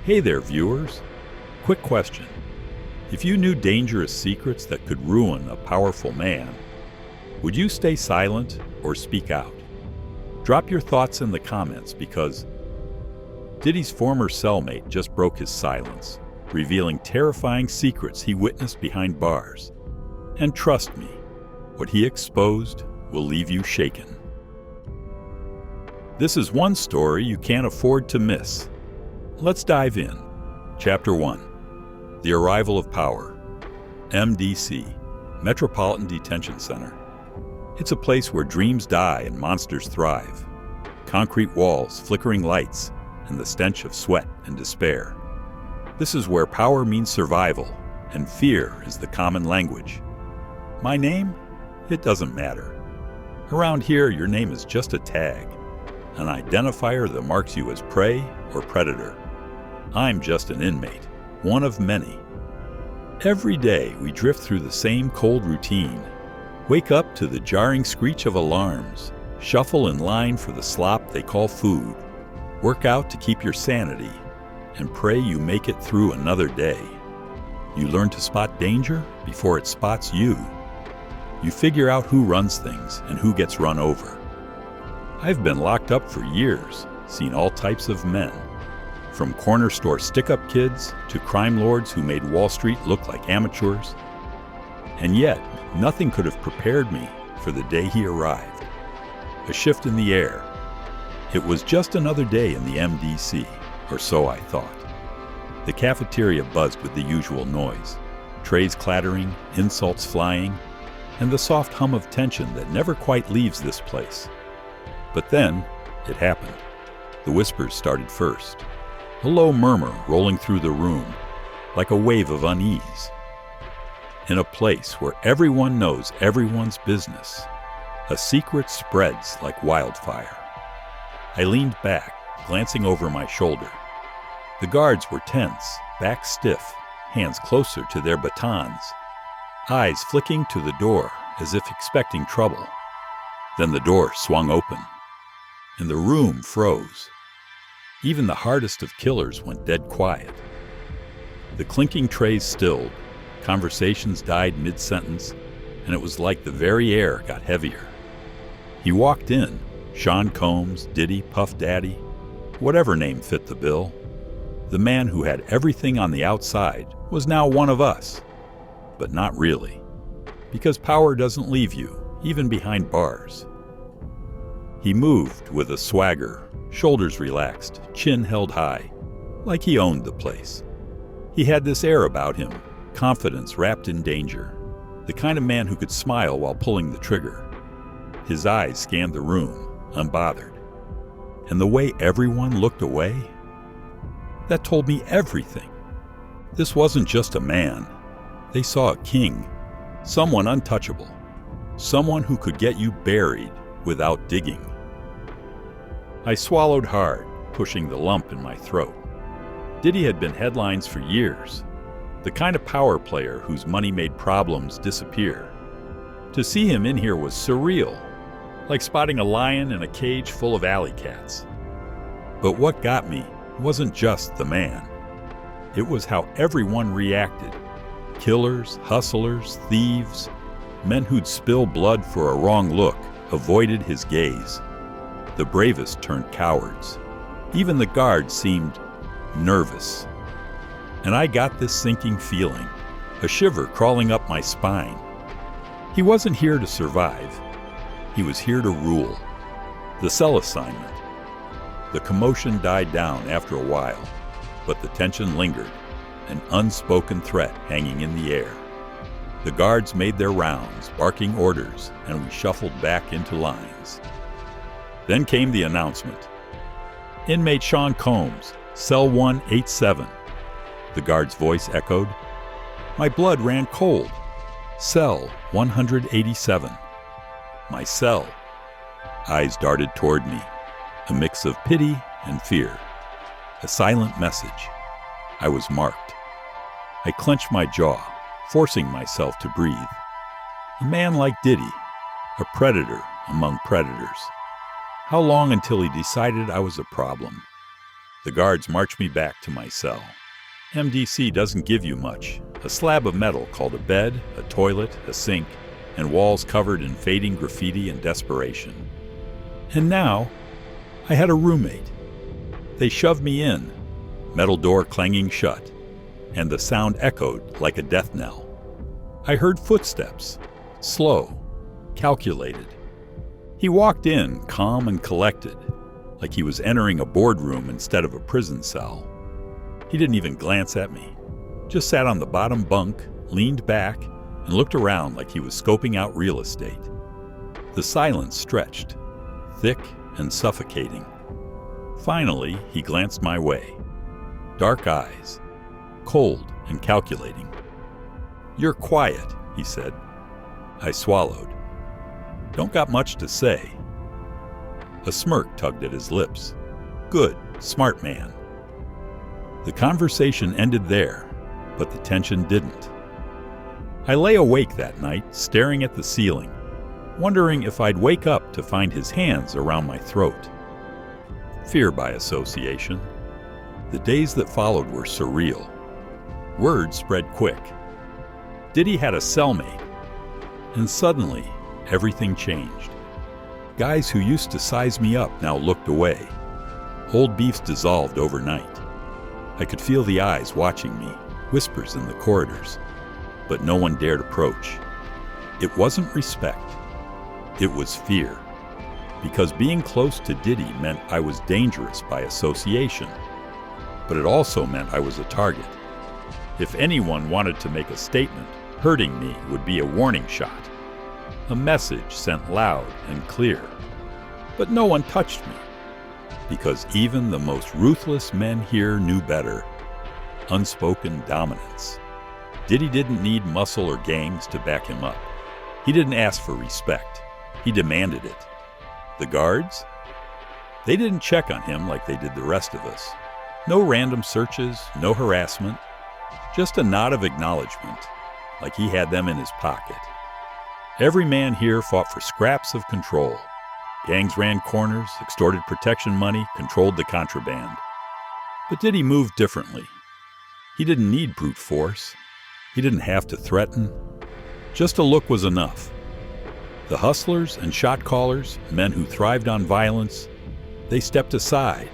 Hey there, viewers. Quick question. If you knew dangerous secrets that could ruin a powerful man, would you stay silent or speak out? Drop your thoughts in the comments because Diddy's former cellmate just broke his silence, revealing terrifying secrets he witnessed behind bars. And trust me, what he exposed will leave you shaken. This is one story you can't afford to miss. Let's dive in. Chapter 1. The Arrival of Power. MDC, Metropolitan Detention Center. It's a place where dreams die and monsters thrive. Concrete walls, flickering lights, and the stench of sweat and despair. This is where power means survival, and fear is the common language. My name? It doesn't matter. Around here, your name is just a tag, an identifier that marks you as prey or predator. I'm just an inmate, one of many. Every day, we drift through the same cold routine. Wake up to the jarring screech of alarms, shuffle in line for the slop they call food, work out to keep your sanity, and pray you make it through another day. You learn to spot danger before it spots you. You figure out who runs things and who gets run over. I've been locked up for years, seen all types of men, from corner store stick-up kids to crime lords who made Wall Street look like amateurs. And yet, nothing could have prepared me for the day he arrived. A shift in the air. It was just another day in the MDC, or so I thought. The cafeteria buzzed with the usual noise, trays clattering, insults flying, and the soft hum of tension that never quite leaves this place. But then, it happened. The whispers started first. A low murmur rolling through the room, like a wave of unease. In a place where everyone knows everyone's business, a secret spreads like wildfire. I leaned back, glancing over my shoulder. The guards were tense, back stiff, hands closer to their batons, eyes flicking to the door as if expecting trouble. Then the door swung open, and the room froze. Even the hardest of killers went dead quiet. The clinking trays stilled, conversations died mid-sentence, and it was like the very air got heavier. He walked in, Sean Combs, Diddy, Puff Daddy, whatever name fit the bill. The man who had everything on the outside was now one of us. But not really, because power doesn't leave you, even behind bars. He moved with a swagger, shoulders relaxed, chin held high, like he owned the place. He had this air about him, confidence wrapped in danger, the kind of man who could smile while pulling the trigger. His eyes scanned the room, unbothered. And the way everyone looked away, that told me everything. This wasn't just a man. They saw a king, someone untouchable, someone who could get you buried without digging. I swallowed hard, pushing the lump in my throat. Diddy had been headlines for years, the kind of power player whose money made problems disappear. To see him in here was surreal, like spotting a lion in a cage full of alley cats. But what got me wasn't just the man. It was how everyone reacted. Killers, hustlers, thieves, men who'd spill blood for a wrong look avoided his gaze. The bravest turned cowards. Even the guards seemed nervous. And I got this sinking feeling, a shiver crawling up my spine. He wasn't here to survive. He was here to rule. The cell assignment. The commotion died down after a while, but the tension lingered, an unspoken threat hanging in the air. The guards made their rounds, barking orders, and we shuffled back into lines. Then came the announcement. Inmate Sean Combs, Cell 187. The guard's voice echoed. My blood ran cold. Cell 187. My cell. Eyes darted toward me, a mix of pity and fear. A silent message. I was marked. I clenched my jaw, forcing myself to breathe. A man like Diddy, a predator among predators. How long until he decided I was a problem? The guards marched me back to my cell. MDC doesn't give you much. A slab of metal called a bed, a toilet, a sink, and walls covered in fading graffiti and desperation. And now, I had a roommate. They shoved me in, metal door clanging shut, and the sound echoed like a death knell. I heard footsteps, slow, calculated. He walked in, calm and collected, like he was entering a boardroom instead of a prison cell. He didn't even glance at me, just sat on the bottom bunk, leaned back, and looked around like he was scoping out real estate. The silence stretched, thick and suffocating. Finally, he glanced my way. Dark eyes, cold and calculating. "You're quiet," he said. I swallowed. "Don't got much to say." A smirk tugged at his lips. "Good, smart man." The conversation ended there, but the tension didn't. I lay awake that night, staring at the ceiling, wondering if I'd wake up to find his hands around my throat. Fear by association. The days that followed were surreal. Word spread quick. Diddy had a cellmate, and suddenly, everything changed. Guys who used to size me up now looked away. Old beefs dissolved overnight. I could feel the eyes watching me, whispers in the corridors, but no one dared approach. It wasn't respect. It was fear. Because being close to Diddy meant I was dangerous by association, but it also meant I was a target. If anyone wanted to make a statement, hurting me would be a warning shot, a message sent loud and clear. But no one touched me, because even the most ruthless men here knew better. Unspoken dominance. Diddy didn't need muscle or gangs to back him up. He didn't ask for respect. He demanded it. The guards? They didn't check on him like they did the rest of us. No random searches, no harassment, just a nod of acknowledgement, like he had them in his pocket. Every man here fought for scraps of control. Gangs ran corners, extorted protection money, controlled the contraband. But Diddy moved differently. He didn't need brute force. He didn't have to threaten. Just a look was enough. The hustlers and shot callers, men who thrived on violence, they stepped aside.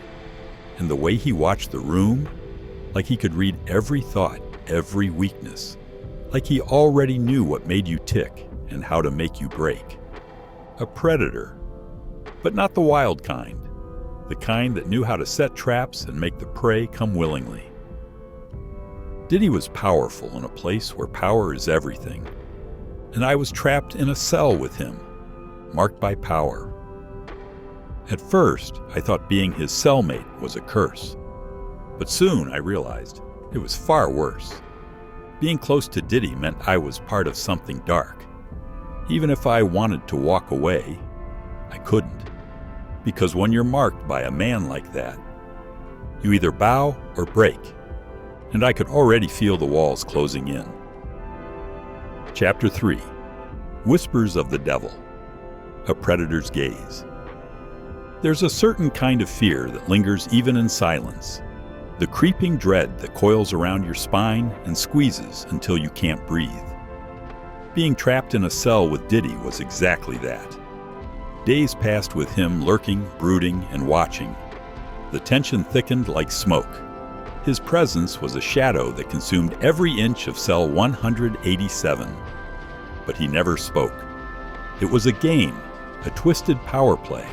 And the way he watched the room, like he could read every thought, every weakness, like he already knew what made you tick and how to make you break. A predator, but not the wild kind, the kind that knew how to set traps and make the prey come willingly. Diddy was powerful in a place where power is everything, and I was trapped in a cell with him, marked by power. At first, I thought being his cellmate was a curse, but soon I realized it was far worse. Being close to Diddy meant I was part of something dark. Even if I wanted to walk away, I couldn't. Because when you're marked by a man like that, you either bow or break, and I could already feel the walls closing in. Chapter 3. Whispers of the Devil. A Predator's Gaze. There's a certain kind of fear that lingers even in silence. The creeping dread that coils around your spine and squeezes until you can't breathe. Being trapped in a cell with Diddy was exactly that. Days passed with him lurking, brooding, and watching. The tension thickened like smoke. His presence was a shadow that consumed every inch of cell 187. But he never spoke. It was a game, a twisted power play.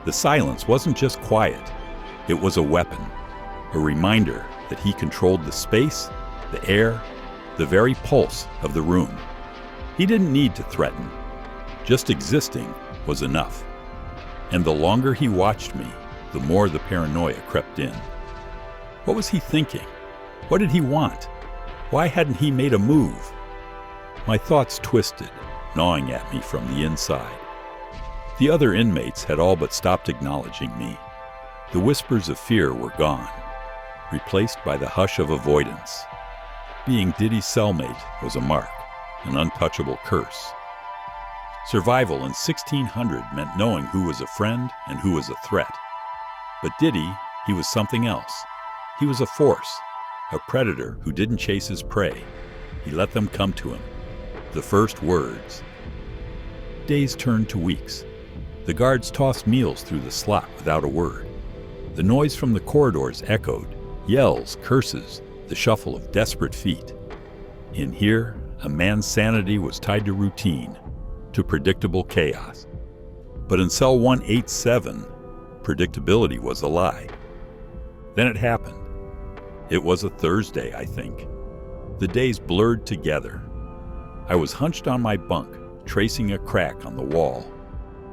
The silence wasn't just quiet. It was a weapon, a reminder that he controlled the space, the air, the very pulse of the room. He didn't need to threaten. Just existing was enough. And the longer he watched me, the more the paranoia crept in. What was he thinking? What did he want? Why hadn't he made a move? My thoughts twisted, gnawing at me from the inside. The other inmates had all but stopped acknowledging me. The whispers of fear were gone, replaced by the hush of avoidance. Being Diddy's cellmate was a mark, an untouchable curse. Survival in 1600 meant knowing who was a friend and who was a threat. But Diddy, He was something else. He was a force, a predator who didn't chase his prey. He let them come to him. The first words. Days turned to weeks. The guards tossed meals through the slot without a word. The noise from the corridors echoed, yells, curses, the shuffle of desperate feet. In here, a man's sanity was tied to routine, to predictable chaos. But in cell 187, predictability was a lie. Then it happened. It was a Thursday, I think. The days blurred together. I was hunched on my bunk, tracing a crack on the wall.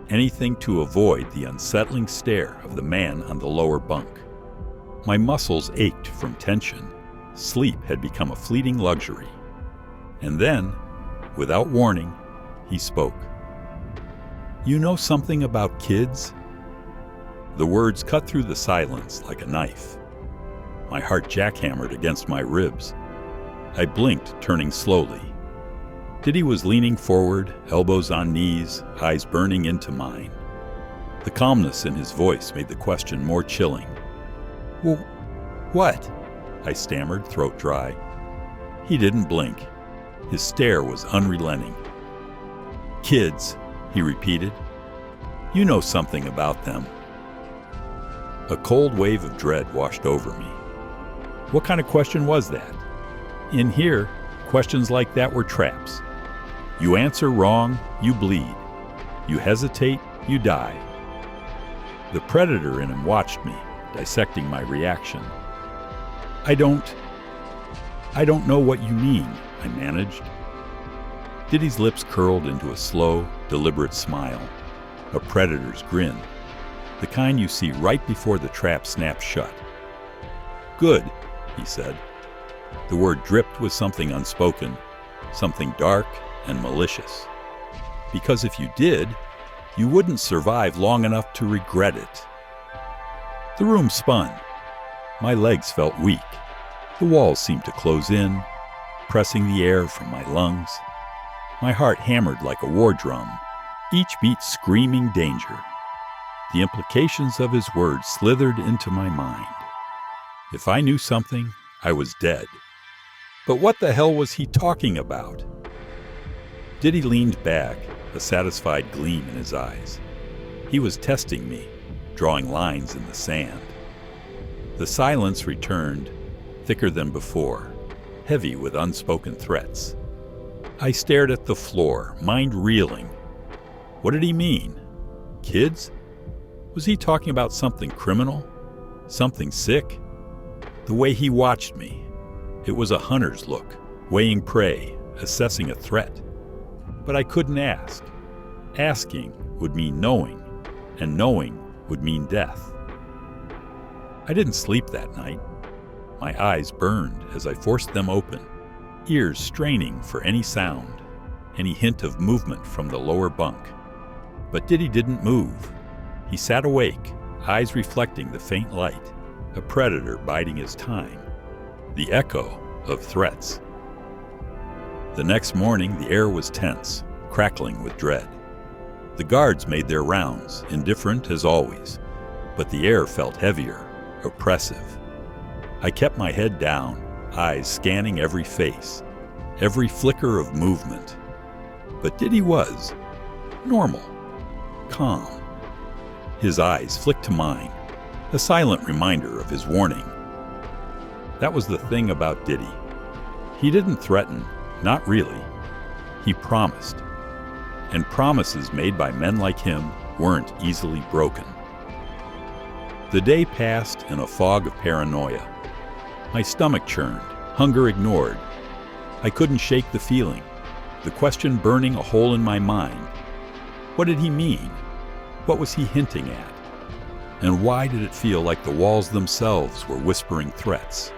Anything to avoid the unsettling stare of the man on the lower bunk. My muscles ached from tension. Sleep had become a fleeting luxury. And then, without warning, he spoke. You know something about kids? The words cut through the silence like a knife. My heart jackhammered against my ribs. I blinked, turning slowly. Diddy was leaning forward, elbows on knees, eyes burning into mine. The calmness in his voice made the question more chilling. Well, what? I stammered, throat dry. He didn't blink. His stare was unrelenting. Kids, he repeated. You know something about them. A cold wave of dread washed over me. What kind of question was that? In here, questions like that were traps. You answer wrong, you bleed. You hesitate, you die. The predator in him watched me, dissecting my reaction. I don't know what you mean, I managed. Diddy's lips curled into a slow, deliberate smile, a predator's grin, the kind you see right before the trap snaps shut. Good, he said. The word dripped with something unspoken, something dark and malicious. Because if you did, you wouldn't survive long enough to regret it. The room spun. My legs felt weak. The walls seemed to close in, pressing the air from my lungs. My heart hammered like a war drum, each beat screaming danger. The implications of his words slithered into my mind. If I knew something, I was dead. But what the hell was he talking about? Diddy leaned back, a satisfied gleam in his eyes. He was testing me, drawing lines in the sand. The silence returned, thicker than before, heavy with unspoken threats. I stared at the floor, mind reeling. What did he mean? Kids? Was he talking about something criminal? Something sick? The way he watched me, it was a hunter's look, weighing prey, assessing a threat. But I couldn't ask. Asking would mean knowing, and knowing would mean death. I didn't sleep that night. My eyes burned as I forced them open, ears straining for any sound, any hint of movement from the lower bunk. But Diddy didn't move. He sat awake, eyes reflecting the faint light, a predator biding his time, the echo of threats. The next morning, the air was tense, crackling with dread. The guards made their rounds, indifferent as always, but the air felt heavier, oppressive. I kept my head down, eyes scanning every face, every flicker of movement. But Diddy was normal, calm. His eyes flicked to mine, a silent reminder of his warning. That was the thing about Diddy. He didn't threaten, not really. He promised. And promises made by men like him weren't easily broken. The day passed in a fog of paranoia. My stomach churned, hunger ignored. I couldn't shake the feeling, the question burning a hole in my mind. What did he mean? What was he hinting at? And why did it feel like the walls themselves were whispering threats?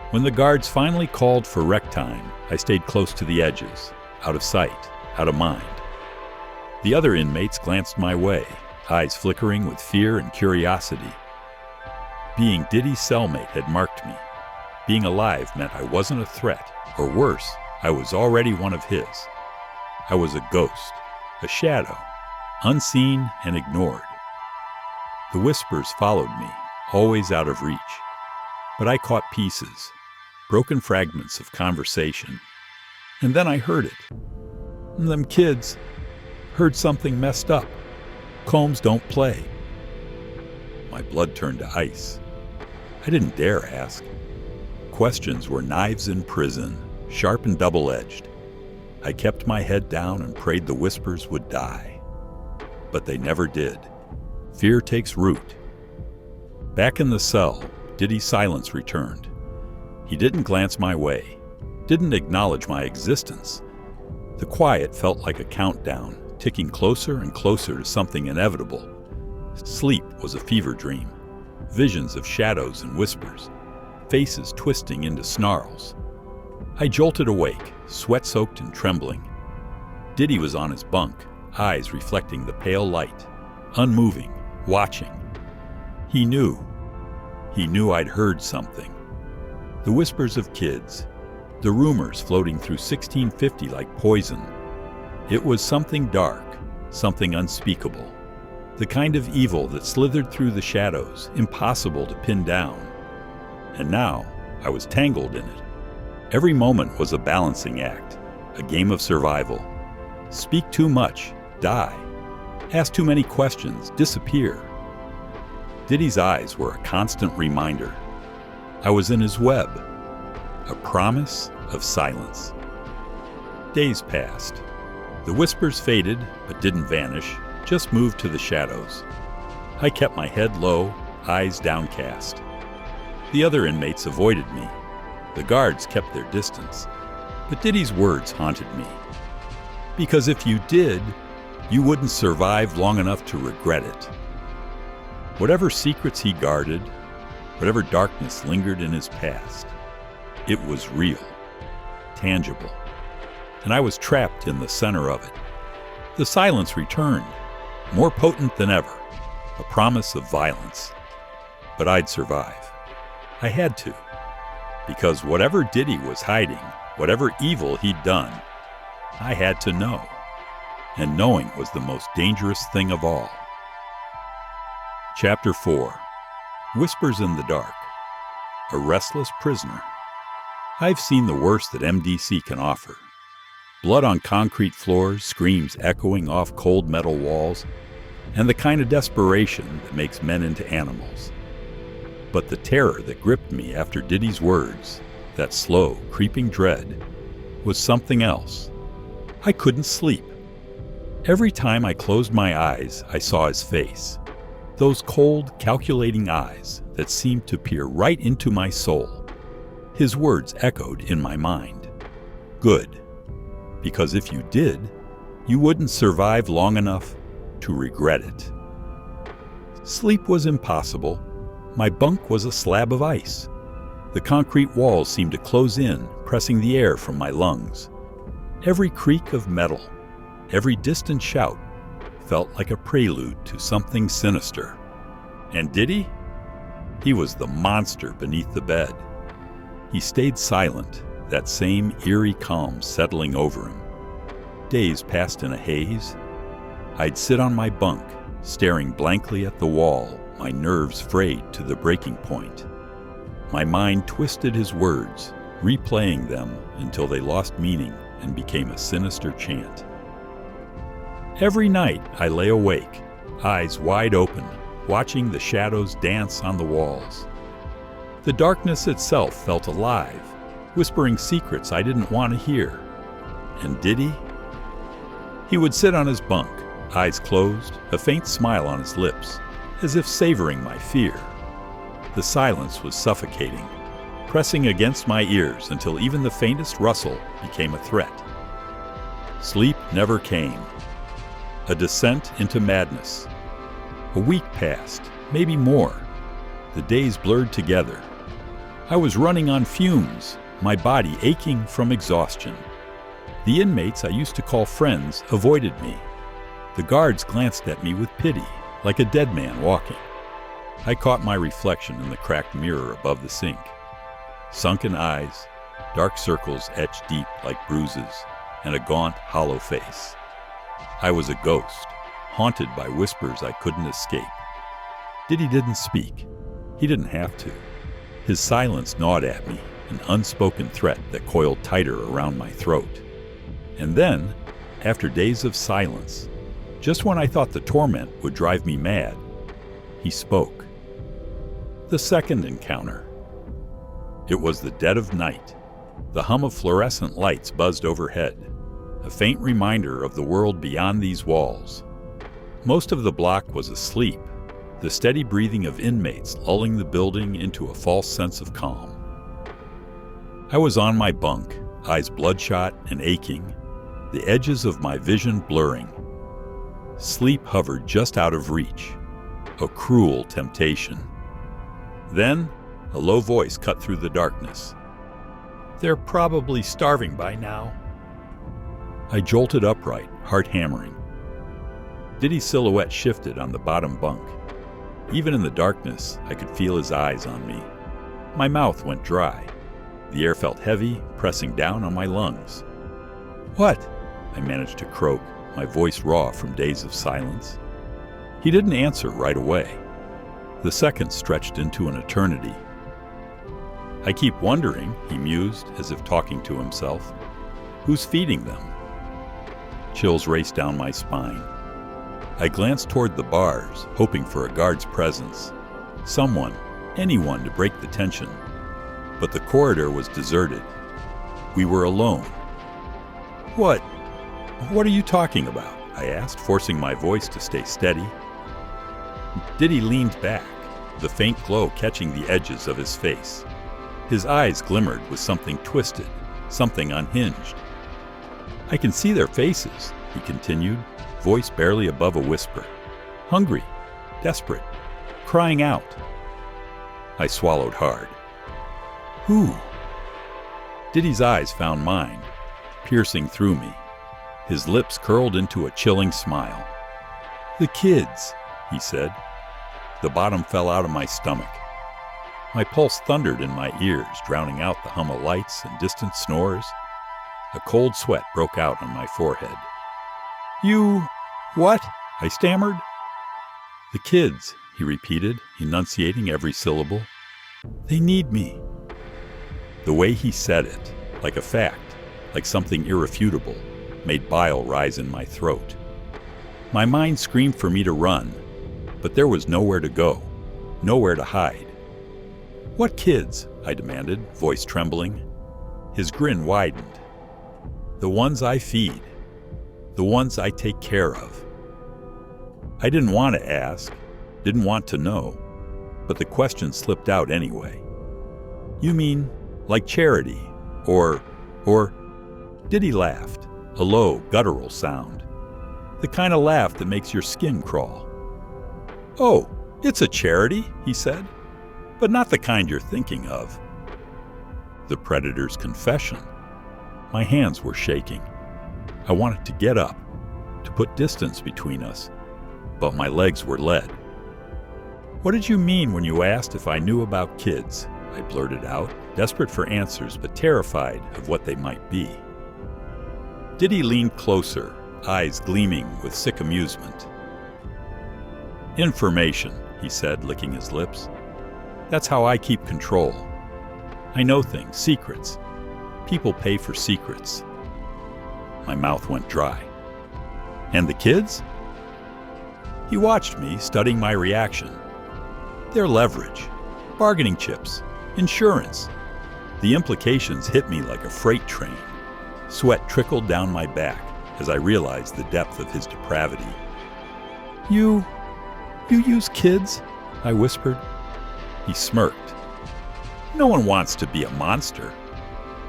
When the guards finally called for rec time, I stayed close to the edges, out of sight, out of mind. The other inmates glanced my way, eyes flickering with fear and curiosity. Being Diddy's cellmate had marked me. Being alive meant I wasn't a threat, or worse, I was already one of his. I was a ghost, a shadow, unseen and ignored. The whispers followed me, always out of reach. But I caught pieces, broken fragments of conversation. And then I heard it. And them kids heard something messed up. Combs don't play. My blood turned to ice. I didn't dare ask. Questions were knives in prison, sharp and double-edged. I kept my head down and prayed the whispers would die. But they never did. Fear takes root. Back in the cell, Diddy's silence returned. He didn't glance my way, didn't acknowledge my existence. The quiet felt like a countdown, ticking closer and closer to something inevitable. Sleep was a fever dream, visions of shadows and whispers, faces twisting into snarls. I jolted awake, sweat-soaked and trembling. Diddy was on his bunk, eyes reflecting the pale light, unmoving, watching. He knew I'd heard something. The whispers of kids, the rumors floating through 1650 like poison. It was something dark, something unspeakable. The kind of evil that slithered through the shadows, impossible to pin down. And now, I was tangled in it. Every moment was a balancing act, a game of survival. Speak too much, die. Ask too many questions, disappear. Diddy's eyes were a constant reminder. I was in his web, a promise of silence. Days passed. The whispers faded, but didn't vanish, just moved to the shadows. I kept my head low, eyes downcast. The other inmates avoided me. The guards kept their distance. But Diddy's words haunted me. Because if you did, you wouldn't survive long enough to regret it. Whatever secrets he guarded, whatever darkness lingered in his past, it was real, tangible. And I was trapped in the center of it. The silence returned, more potent than ever, a promise of violence. But I'd survive. I had to. Because whatever Diddy was hiding, whatever evil he'd done, I had to know. And knowing was the most dangerous thing of all. Chapter 4. Whispers in the Dark. A restless prisoner. I've seen the worst that MDC can offer. Blood on concrete floors, screams echoing off cold metal walls, and the kind of desperation that makes men into animals. But the terror that gripped me after Diddy's words, that slow, creeping dread, was something else. I couldn't sleep. Every time I closed my eyes, I saw his face. Those cold, calculating eyes that seemed to peer right into my soul. His words echoed in my mind. Good. Because if you did, you wouldn't survive long enough to regret it. Sleep was impossible. My bunk was a slab of ice. The concrete walls seemed to close in, pressing the air from my lungs. Every creak of metal, every distant shout, felt like a prelude to something sinister. And Diddy? He was the monster beneath the bed. He stayed silent, that same eerie calm settling over him. Days passed in a haze. I'd sit on my bunk, staring blankly at the wall, my nerves frayed to the breaking point. My mind twisted his words, replaying them until they lost meaning and became a sinister chant. Every night I lay awake, eyes wide open, watching the shadows dance on the walls. The darkness itself felt alive, whispering secrets I didn't want to hear. And Diddy? He would sit on his bunk, eyes closed, a faint smile on his lips, as if savoring my fear. The silence was suffocating, pressing against my ears until even the faintest rustle became a threat. Sleep never came. A descent into madness. A week passed, maybe more. The days blurred together. I was running on fumes, my body aching from exhaustion. The inmates I used to call friends avoided me. The guards glanced at me with pity, like a dead man walking. I caught my reflection in the cracked mirror above the sink. Sunken eyes, dark circles etched deep like bruises, and a gaunt, hollow face. I was a ghost, haunted by whispers I couldn't escape. Diddy didn't speak. He didn't have to. His silence gnawed at me, an unspoken threat that coiled tighter around my throat. And then, after days of silence, just when I thought the torment would drive me mad, he spoke. The second encounter. It was the dead of night. The hum of fluorescent lights buzzed overhead, a faint reminder of the world beyond these walls. Most of the block was asleep, the steady breathing of inmates lulling the building into a false sense of calm. I was on my bunk, eyes bloodshot and aching, the edges of my vision blurring. Sleep hovered just out of reach, a cruel temptation. Then, a low voice cut through the darkness. "They're probably starving by now." I jolted upright, heart hammering. Diddy's silhouette shifted on the bottom bunk. Even in the darkness, I could feel his eyes on me. My mouth went dry. The air felt heavy, pressing down on my lungs. "What?" I managed to croak, my voice raw from days of silence. He didn't answer right away. The seconds stretched into an eternity. "I keep wondering," he mused, as if talking to himself, "who's feeding them?" Chills raced down my spine. I glanced toward the bars, hoping for a guard's presence. Someone, anyone to break the tension. But the corridor was deserted. We were alone. What are you talking about?" I asked, forcing my voice to stay steady. Diddy leaned back, the faint glow catching the edges of his face. His eyes glimmered with something twisted, something unhinged. "I can see their faces," he continued, voice barely above a whisper. "Hungry, desperate, crying out." I swallowed hard. "Who?" Diddy's eyes found mine, piercing through me. His lips curled into a chilling smile. "The kids," he said. The bottom fell out of my stomach. My pulse thundered in my ears, drowning out the hum of lights and distant snores. A cold sweat broke out on my forehead. "You... what?" I stammered. "The kids," he repeated, enunciating every syllable. "They need me." The way he said it, like a fact, like something irrefutable, made bile rise in my throat. My mind screamed for me to run, but there was nowhere to go, nowhere to hide. "What kids?" I demanded, voice trembling. His grin widened. "The ones I feed. The ones I take care of." I didn't want to ask, didn't want to know, but the question slipped out anyway. "You mean, like charity, or... Diddy laughed, a low, guttural sound. The kind of laugh that makes your skin crawl. "Oh, it's a charity," he said, "but not the kind you're thinking of." The predator's confession. My hands were shaking. I wanted to get up, to put distance between us, but my legs were lead. "What did you mean when you asked if I knew about kids?" I blurted out, desperate for answers but terrified of what they might be. Diddy leaned closer, eyes gleaming with sick amusement. "Information," he said, licking his lips. "That's how I keep control. I know things, secrets. People pay for secrets." My mouth went dry. "And the kids?" He watched me, studying my reaction. "They're leverage, bargaining chips, insurance." The implications hit me like a freight train. Sweat trickled down my back as I realized the depth of his depravity. You use kids?" I whispered. He smirked. "No one wants to be a monster.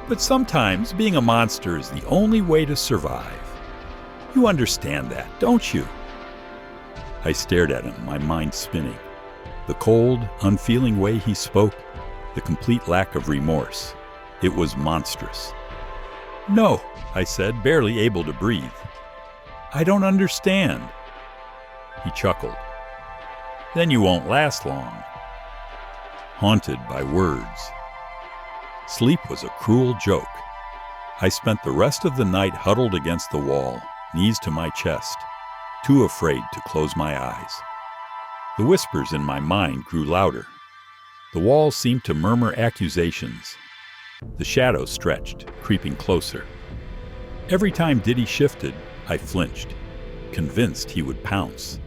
But sometimes being a monster is the only way to survive. You understand that, don't you?" I stared at him, my mind spinning. The cold, unfeeling way he spoke, the complete lack of remorse. It was monstrous. "No," I said, barely able to breathe. "I don't understand." He chuckled. "Then you won't last long." Haunted by words. Sleep was a cruel joke. I spent the rest of the night huddled against the wall, knees to my chest, too afraid to close my eyes. The whispers in my mind grew louder. The walls seemed to murmur accusations. The shadows stretched, creeping closer. Every time Diddy shifted, I flinched, convinced he would pounce.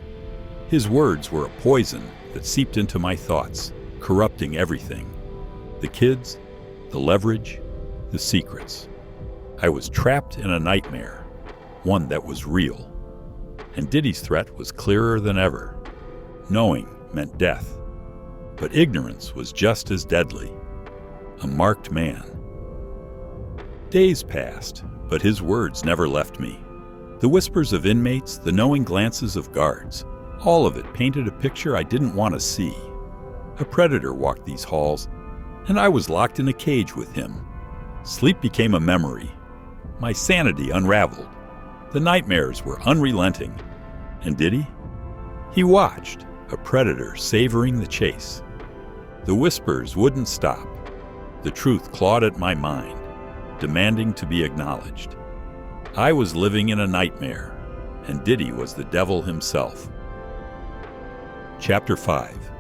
His words were a poison that seeped into my thoughts, corrupting everything. The kids, the leverage, the secrets. I was trapped in a nightmare, one that was real. And Diddy's threat was clearer than ever. Knowing meant death, but ignorance was just as deadly. A marked man. Days passed, but his words never left me. The whispers of inmates, the knowing glances of guards, all of it painted a picture I didn't want to see. A predator walked these halls, and I was locked in a cage with him. Sleep became a memory. My sanity unraveled. The nightmares were unrelenting. And Diddy? He watched, a predator savoring the chase. The whispers wouldn't stop. The truth clawed at my mind, demanding to be acknowledged. I was living in a nightmare, and Diddy was the devil himself. Chapter 5.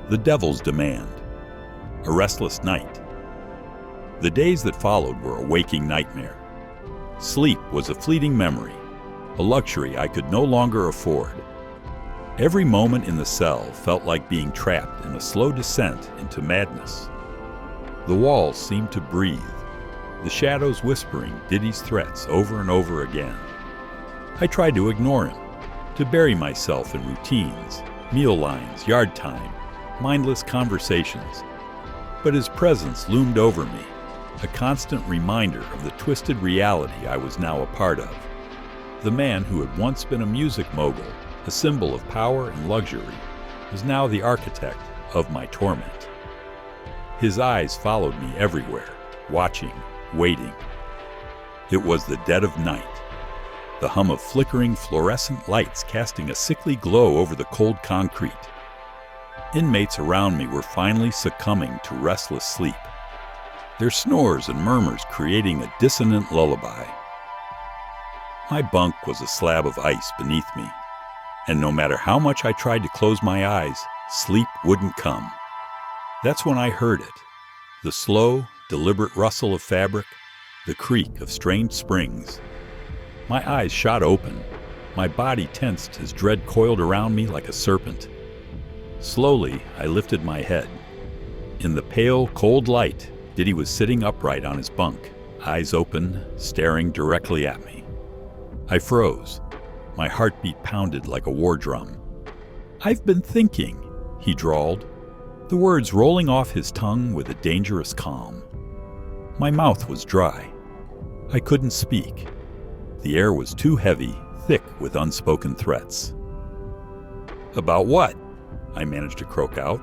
The Devil's Demand. A Restless Night. The days that followed were a waking nightmare. Sleep was a fleeting memory, a luxury I could no longer afford. Every moment in the cell felt like being trapped in a slow descent into madness. The walls seemed to breathe, the shadows whispering Diddy's threats over and over again. I tried to ignore him, to bury myself in routines, meal lines, yard time, mindless conversations. But his presence loomed over me, a constant reminder of the twisted reality I was now a part of. The man who had once been a music mogul, a symbol of power and luxury, was now the architect of my torment. His eyes followed me everywhere, watching, waiting. It was the dead of night, the hum of flickering fluorescent lights casting a sickly glow over the cold concrete. Inmates around me were finally succumbing to restless sleep, their snores and murmurs creating a dissonant lullaby. My bunk was a slab of ice beneath me, and no matter how much I tried to close my eyes, sleep wouldn't come. That's when I heard it, the slow, deliberate rustle of fabric, the creak of strange springs. My eyes shot open, my body tensed as dread coiled around me like a serpent. Slowly, I lifted my head. In the pale, cold light, Diddy was sitting upright on his bunk, eyes open, staring directly at me. I froze. My heartbeat pounded like a war drum. "I've been thinking," he drawled, the words rolling off his tongue with a dangerous calm. My mouth was dry. I couldn't speak. The air was too heavy, thick with unspoken threats. "About what?" I managed to croak out.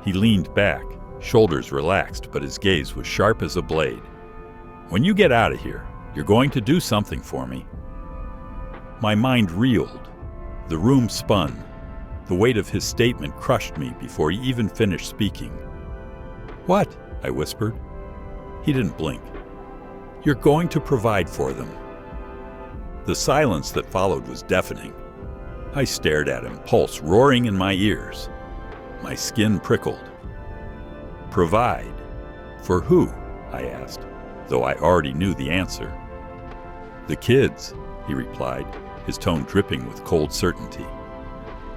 He leaned back, shoulders relaxed, but his gaze was sharp as a blade. "When you get out of here, you're going to do something for me." My mind reeled. The room spun. The weight of his statement crushed me before he even finished speaking. "What?" I whispered. He didn't blink. "You're going to provide for them." The silence that followed was deafening. I stared at him, pulse roaring in my ears. My skin prickled. "Provide? For who?" I asked, though I already knew the answer. "The kids," he replied, his tone dripping with cold certainty.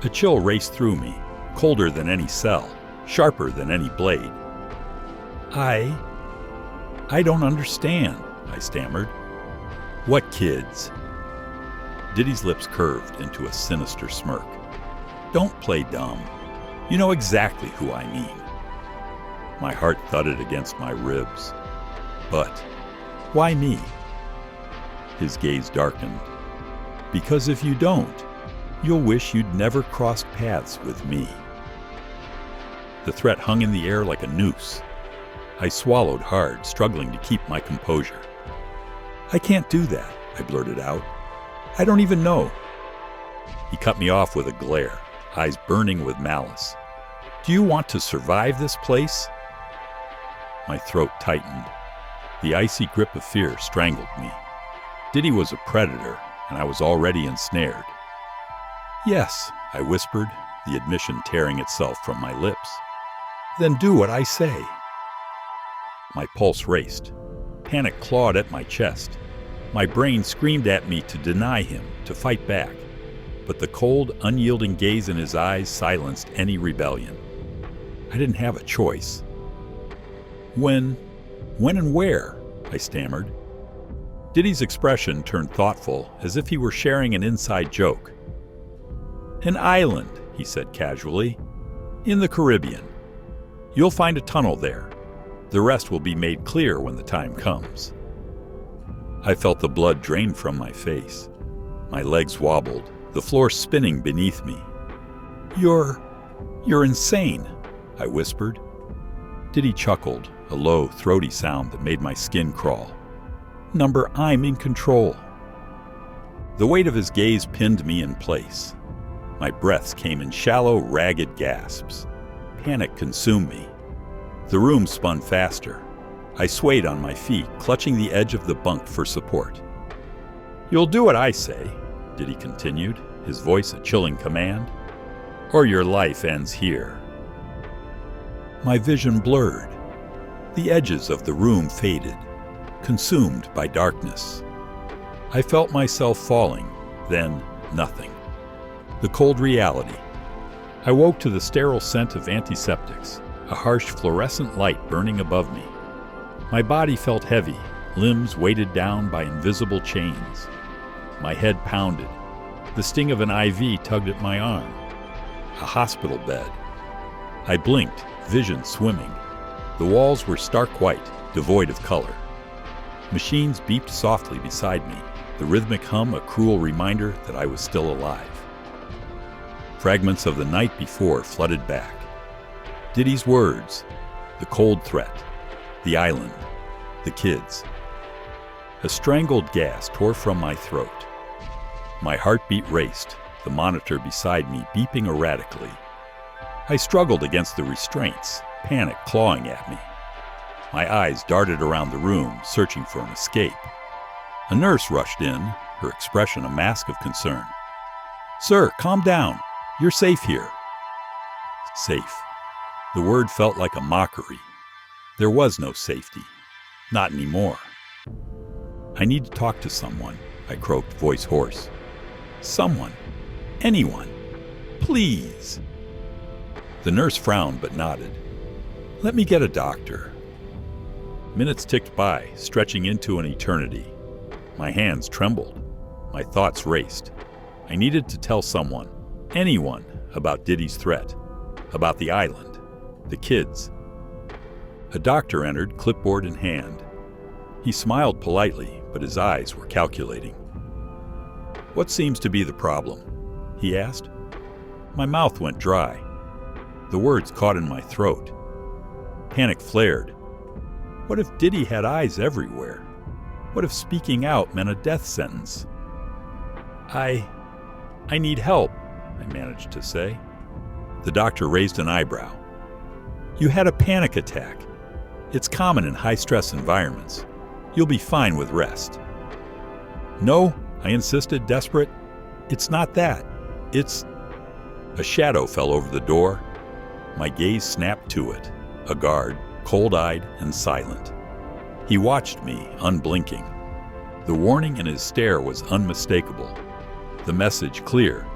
A chill raced through me, colder than any cell, sharper than any blade. I don't understand," I stammered. "What kids?" Diddy's lips curved into a sinister smirk. "Don't play dumb. You know exactly who I mean." My heart thudded against my ribs. "But why me?" His gaze darkened. "Because if you don't, you'll wish you'd never crossed paths with me." The threat hung in the air like a noose. I swallowed hard, struggling to keep my composure. "I can't do that," I blurted out. "I don't even know." He cut me off with a glare, eyes burning with malice. "Do you want to survive this place?" My throat tightened. The icy grip of fear strangled me. Diddy was a predator, and I was already ensnared. "Yes," I whispered, the admission tearing itself from my lips. Then do what I say. My pulse raced. Panic clawed at my chest. My brain screamed at me to deny him, to fight back. But the cold, unyielding gaze in his eyes silenced any rebellion. I didn't have a choice. When and where? I stammered. Diddy's expression turned thoughtful, as if he were sharing an inside joke. An island, he said casually, in the Caribbean. You'll find a tunnel there. The rest will be made clear when the time comes. I felt the blood drain from my face. My legs wobbled, the floor spinning beneath me. You're insane, I whispered. Diddy chuckled, a low, throaty sound that made my skin crawl. Number, I'm in control. The weight of his gaze pinned me in place. My breaths came in shallow, ragged gasps. Panic consumed me. The room spun faster. I swayed on my feet, clutching the edge of the bunk for support. You'll do what I say, Diddy continued, his voice a chilling command, or your life ends here. My vision blurred. The edges of the room faded, consumed by darkness. I felt myself falling, then nothing. The cold reality. I woke to the sterile scent of antiseptics, a harsh fluorescent light burning above me. My body felt heavy, limbs weighted down by invisible chains. My head pounded. The sting of an IV tugged at my arm. A hospital bed. I blinked, vision swimming. The walls were stark white, devoid of color. Machines beeped softly beside me, the rhythmic hum a cruel reminder that I was still alive. Fragments of the night before flooded back. Diddy's words, the cold threat, the island, the kids. A strangled gas tore from my throat. My heartbeat raced, the monitor beside me beeping erratically. I struggled against the restraints, panic clawing at me. My eyes darted around the room, searching for an escape. A nurse rushed in, her expression a mask of concern. Sir, calm down. You're safe here. Safe. The word felt like a mockery. There was no safety. Not anymore. I need to talk to someone, I croaked, voice hoarse. Someone. Anyone. Please. The nurse frowned but nodded. Let me get a doctor. Minutes ticked by, stretching into an eternity. My hands trembled. My thoughts raced. I needed to tell someone, anyone, about Diddy's threat, about the island, the kids. A doctor entered, clipboard in hand. He smiled politely, but his eyes were calculating. What seems to be the problem? He asked. My mouth went dry. The words caught in my throat. Panic flared. What if Diddy had eyes everywhere? What if speaking out meant a death sentence? I need help, I managed to say. The doctor raised an eyebrow. You had a panic attack. It's common in high-stress environments. You'll be fine with rest. No, I insisted, desperate. It's not that. It's... A shadow fell over the door. My gaze snapped to it. A guard, cold-eyed and silent. He watched me, unblinking. The warning in his stare was unmistakable. The message clear.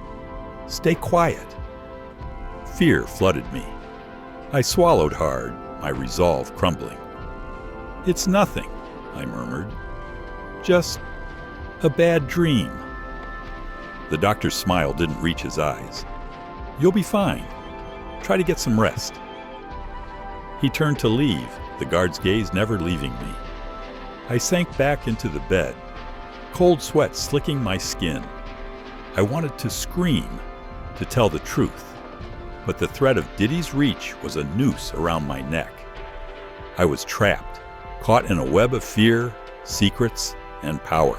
Stay quiet. Fear flooded me. I swallowed hard, my resolve crumbling. It's nothing, I murmured. Just a bad dream. The doctor's smile didn't reach his eyes. You'll be fine. Try to get some rest. He turned to leave, the guard's gaze never leaving me. I sank back into the bed, cold sweat slicking my skin. I wanted to scream, to tell the truth, but the threat of Diddy's reach was a noose around my neck. I was trapped, caught in a web of fear, secrets, and power.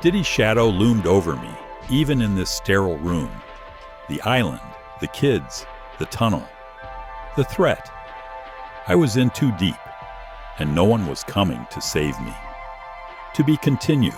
Diddy's shadow loomed over me, even in this sterile room. The island, the kids, the tunnel, the threat. I was in too deep, and no one was coming to save me. To be continued.